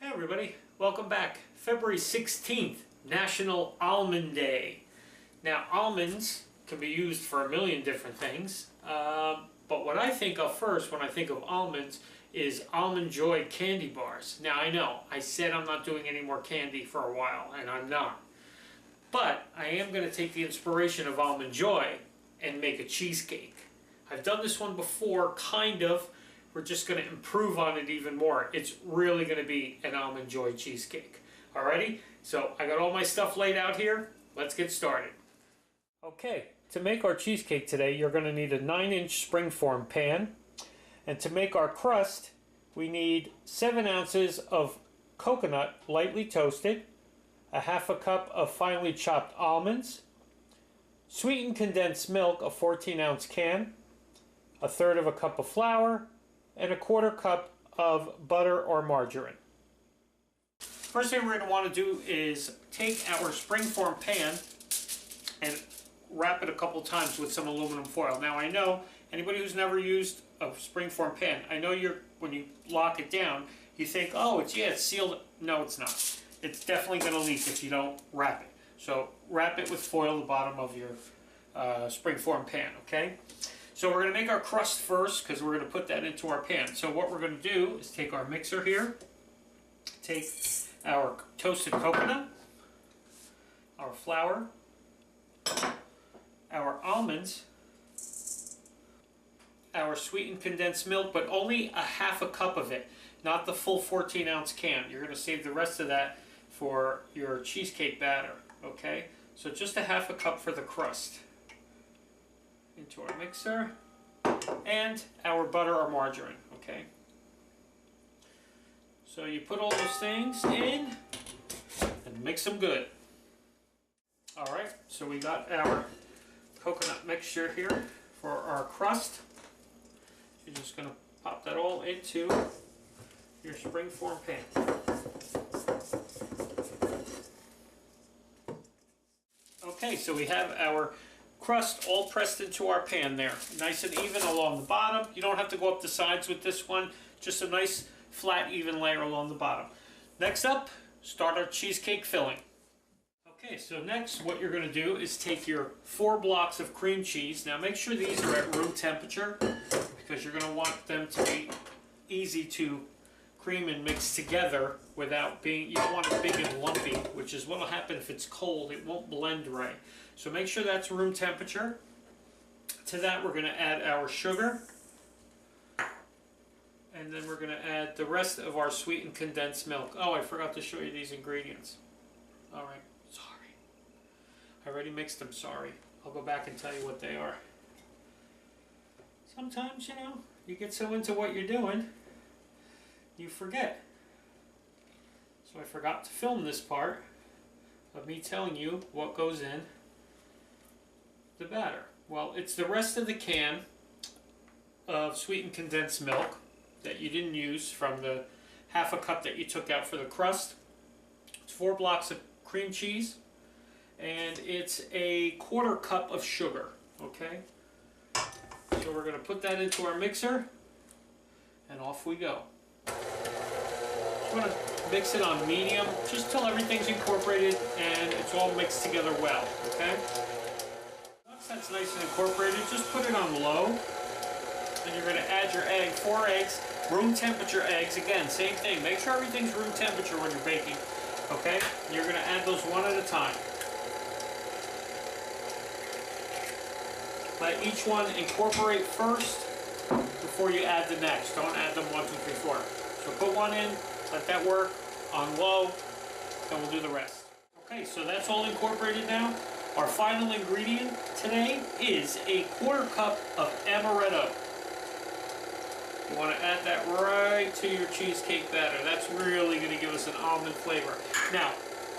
Everybody, welcome back. February 16th, National Almond Day. Now, almonds can be used for a million different things, but what I think of first when I think of almonds is Almond Joy candy bars. Now, I know, I said I'm not doing any more candy for a while, and I'm not. But I am going to take the inspiration of Almond Joy and make a cheesecake. I've done this one before, kind of. We're just going to improve on it even more. It's really going to be an Almond Joy cheesecake. Alrighty? So I got all my stuff laid out here. Let's get started. Okay, to make our cheesecake today, you're going to need a 9-inch springform pan. And to make our crust, we need 7 ounces of coconut lightly toasted, a half a cup of finely chopped almonds, sweetened condensed milk, a 14-ounce can, a third of a cup of flour, and a quarter cup of butter or margarine. First thing we're going to want to do is take our springform pan and wrap it a couple times with some aluminum foil. Now, I know anybody who's never used a springform pan, I know when you lock it down, you think, oh, it's sealed. No, it's not. It's definitely going to leak if you don't wrap it. So wrap it with foil the bottom of your springform pan, okay? So we're going to make our crust first because we're going to put that into our pan. So what we're going to do is take our mixer here, take our toasted coconut, our flour, our almonds, our sweetened condensed milk, but only a half a cup of it, not the full 14-ounce can. You're going to save the rest of that for your cheesecake batter, okay? So just a half a cup for the crust. Into our mixer, and our butter or margarine, okay? So you put all those things in and mix them good. Alright, so we got our coconut mixture here for our crust. You're just going to pop that all into your springform pan. Okay, so we have our crust all pressed into our pan there, nice and even along the bottom. You don't have to go up the sides with this one, just a nice flat even layer along the bottom. Next up, start our cheesecake filling. Okay, so next what you're going to do is take your 4 blocks of cream cheese. Now make sure these are at room temperature because you're going to want them to be easy to cream and mix together without being, you don't want it big and lumpy, which is what will happen if it's cold. It won't blend right. So make sure that's room temperature. To that we're going to add our sugar, and then we're going to add the rest of our sweetened condensed milk. Oh, I forgot to show you these ingredients. Alright, sorry. I already mixed them, sorry. I'll go back and tell you what they are. Sometimes, you know, you get so into what you're doing, you forget. So I forgot to film this part of me telling you what goes in the batter. Well, it's the rest of the can of sweetened condensed milk that you didn't use from the half a cup that you took out for the crust. It's 4 blocks of cream cheese, and it's a quarter cup of sugar, okay? So we're going to put that into our mixer, and off we go. I'm going to mix it on medium, just till everything's incorporated and it's all mixed together well, okay? Once that's nice and incorporated, just put it on low. Then you're going to add your egg, 4 eggs, room temperature eggs. Again, same thing. Make sure everything's room temperature when you're baking, okay? You're going to add those one at a time. Let each one incorporate first before you add the next. Don't add them 1, 2, 3, 4. So put one in, let that work on low, then we'll do the rest. Okay, so that's all incorporated now. Our final ingredient today is a 1/4 cup of amaretto. You want to add that right to your cheesecake batter. That's really going to give us an almond flavor. Now,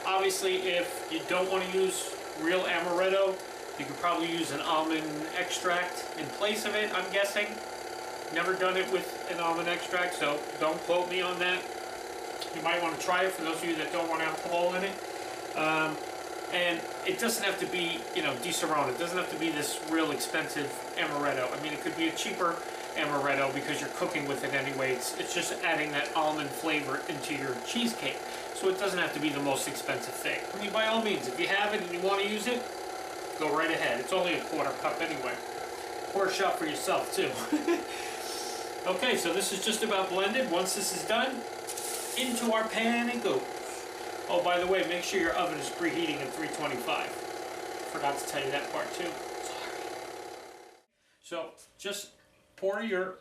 obviously, if you don't want to use real amaretto, you could probably use an almond extract in place of it, I'm guessing. Never done it with an almond extract, so don't quote me on that. You might want to try it for those of you that don't want alcohol in it. And it doesn't have to be, you know, Di Serrano. It doesn't have to be this real expensive amaretto. I mean, it could be a cheaper amaretto because you're cooking with it anyway. It's just adding that almond flavor into your cheesecake. So it doesn't have to be the most expensive thing. I mean, by all means, if you have it and you want to use it, go right ahead. It's only a 1/4 cup anyway. Pour a shot for yourself too. Okay, so this is just about blended. Once this is done, into our pan it goes. Oh, by the way, make sure your oven is preheating at 325. Forgot to tell you that part too. Sorry. So just pour your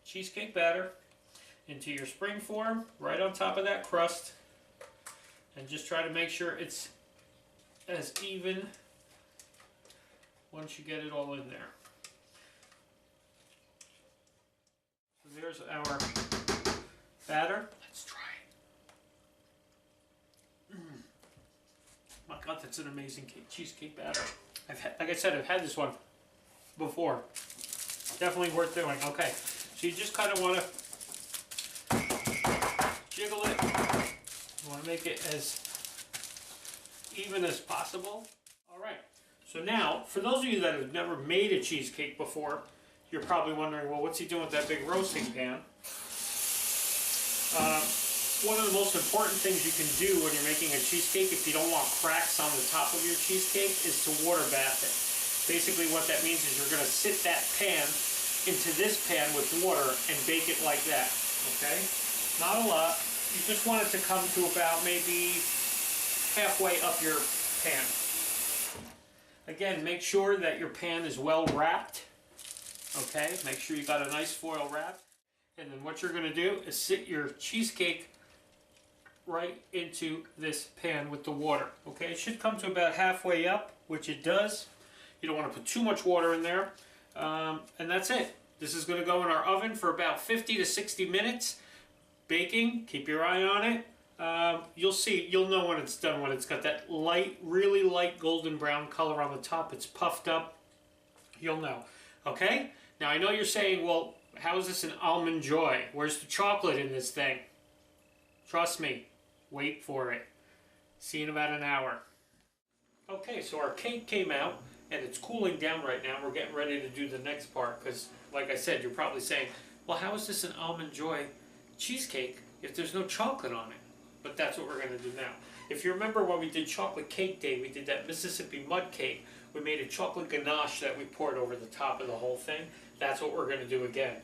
cheesecake batter into your spring form, right on top of that crust, and just try to make sure it's as even once you get it all in there. So there's our batter. Let's try it. My God, that's an amazing cheesecake batter. Like I said, I've had this one before. Definitely worth doing. Okay, so you just kind of want to jiggle it. You want to make it as even as possible. All right, so now, for those of you that have never made a cheesecake before, you're probably wondering, well, what's he doing with that big roasting pan? One of the most important things you can do when you're making a cheesecake, if you don't want cracks on the top of your cheesecake, is to water bath it. Basically what that means is you're going to sit that pan into this pan with water and bake it like that, okay? Not a lot. You just want it to come to about maybe halfway up your pan. Again, make sure that your pan is well wrapped, okay? Make sure you got a nice foil wrap. And then what you're going to do is sit your cheesecake right into this pan with the water, okay? It should come to about halfway up, which it does. You don't want to put too much water in there. And that's it. This is going to go in our oven for about 50 to 60 minutes. Baking, keep your eye on it. You'll see, you'll know when it's done, when it's got that light, really light golden brown color on the top. It's puffed up. You'll know. Okay? Now I know you're saying, well, how is this an almond joy? Where's the chocolate in this thing? Trust me. Wait for it. See you in about an hour. Okay, so our cake came out and it's cooling down right now. We're getting ready to do the next part because, like I said, you're probably saying, well, how is this an almond joy cheesecake if there's no chocolate on it? But that's what we're going to do now. If you remember when we did chocolate cake day, we did that Mississippi mud cake. We made a chocolate ganache that we poured over the top of the whole thing. That's what we're going to do again.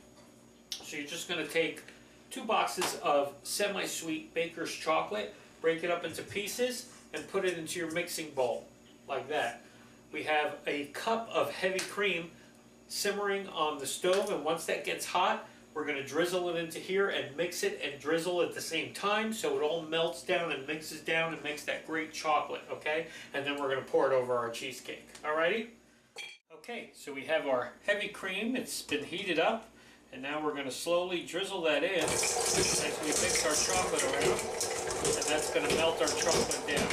So you're just going to take 2 boxes of semi-sweet baker's chocolate, break it up into pieces, and put it into your mixing bowl, like that. We have a cup of heavy cream simmering on the stove, and once that gets hot, we're going to drizzle it into here and mix it and drizzle at the same time so it all melts down and mixes down and makes that great chocolate, okay? And then we're going to pour it over our cheesecake, alrighty? Okay, so we have our heavy cream. It's been heated up. And now we're going to slowly drizzle that in as we mix our chocolate around. And that's going to melt our chocolate down.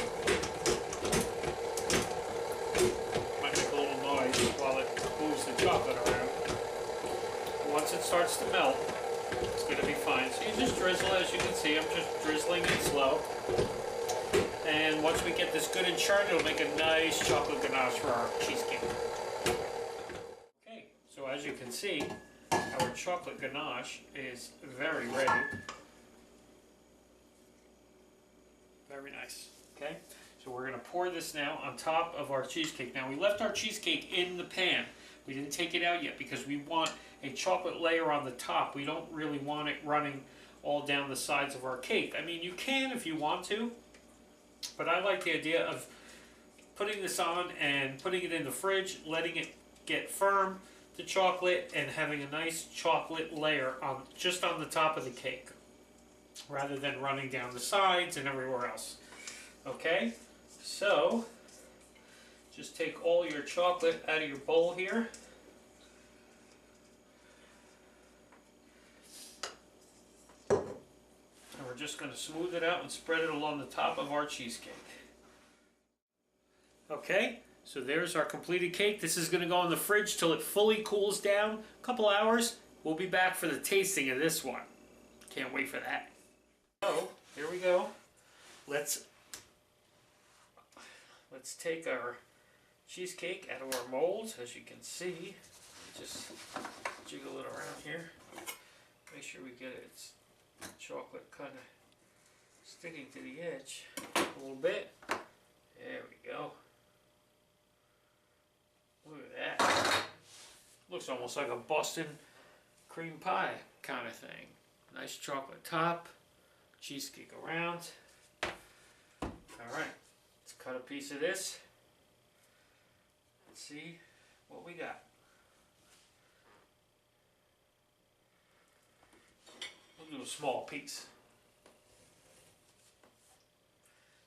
Might make a little noise while it moves the chocolate around. Once it starts to melt, it's going to be fine. So you just drizzle, as you can see, I'm just drizzling it slow. And once we get this good and churned, it'll make a nice chocolate ganache for our cheesecake. Okay, so as you can see, our chocolate ganache is very ready. Very nice. Okay, so we're going to pour this now on top of our cheesecake. Now we left our cheesecake in the pan. We didn't take it out yet because we want a chocolate layer on the top. We don't really want it running all down the sides of our cake. I mean, you can if you want to, but I like the idea of putting this on and putting it in the fridge, letting it get firm, the chocolate, and having a nice chocolate layer on just on the top of the cake rather than running down the sides and everywhere else. Okay, so Just take all your chocolate out of your bowl here. And we're just going to smooth it out and spread it along the top of our cheesecake. Okay, so there's our completed cake. This is going to go in the fridge till it fully cools down. A couple hours. We'll be back for the tasting of this one. Can't wait for that. So, here we go. Let's take our cheesecake out of our molds. As you can see, just jiggle it around here. Make sure we get its chocolate kind of sticking to the edge a little bit. There we go. Look at that. Looks almost like a Boston cream pie kind of thing. Nice chocolate top, cheesecake around. Alright, let's cut a piece of this. Let's see what we got. We'll do a small piece.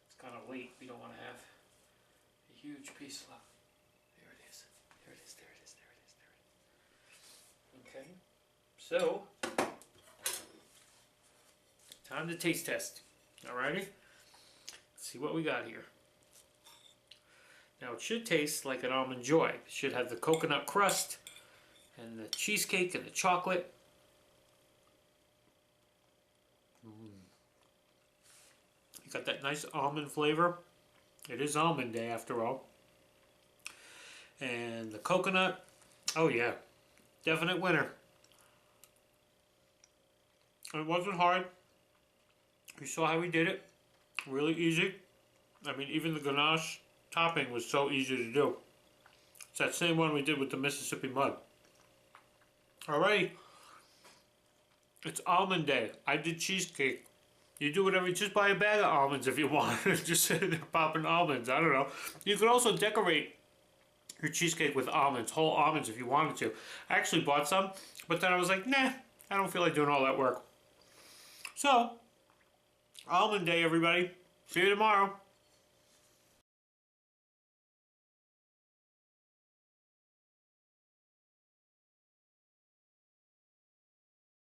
It's kind of late. We don't want to have a huge piece left. There it is. There it is. There it is. There it is. There it is. Okay. So, time to taste test. Alrighty? Let's see what we got here. Now it should taste like an Almond Joy. It should have the coconut crust and the cheesecake and the chocolate. You got that nice almond flavor. It is Almond Day after all. And the coconut, oh yeah, definite winner. It wasn't hard. You saw how we did it. Really easy. I mean, even the ganache topping was so easy to do. It's that same one we did with the Mississippi mud. Alrighty. It's Almond Day. I did cheesecake. You do whatever. Just buy a bag of almonds if you want. Just sit there popping almonds. I don't know. You could also decorate your cheesecake with almonds. Whole almonds if you wanted to. I actually bought some. But then I was like, nah. I don't feel like doing all that work. So, Almond Day, everybody. See you tomorrow.